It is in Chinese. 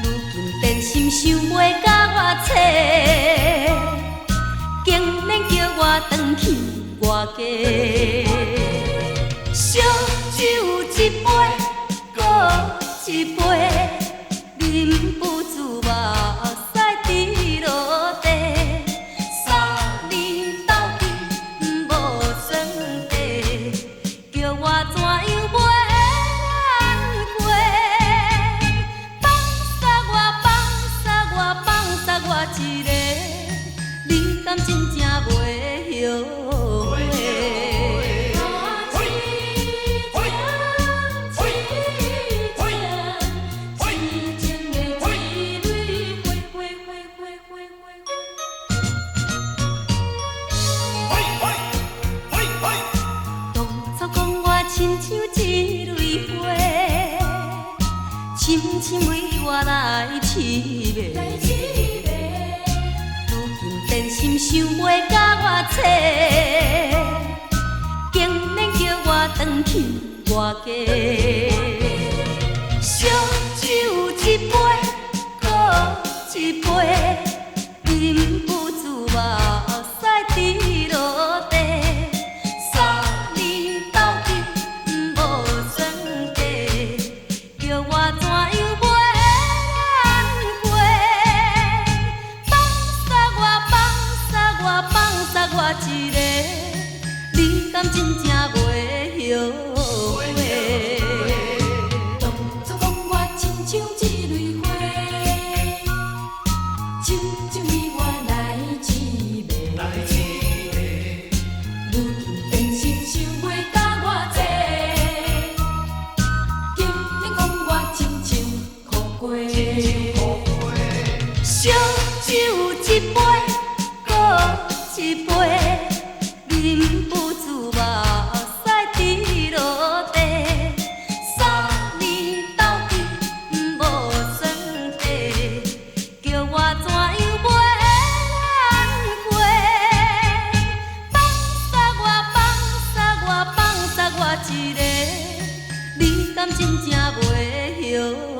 如今真心想袂甲我找，竟然叫我转去外家。烧酒一杯，搁一杯，饮不住目屎滴落地。3年斗阵无算地，叫我怎样袂难过？放煞我一个，你敢真正袂后悔？亲像一蕊花，深深为我来凄迷。如今真心想袂甲我找，竟然叫我转去外家。烧酒一杯，搁一杯，饮不住目屎滴落地。我一个，你敢真正袂后悔？当初讲我亲像一蕊花，深深为我来凄迷。如今真心想袂甲我找，竟然讲我亲像苦瓜。烧酒一杯，搁一杯。忍不住目屎滴落地，3年斗阵无算地，叫我怎样袂难过？放煞我一个，你敢真正袂后悔？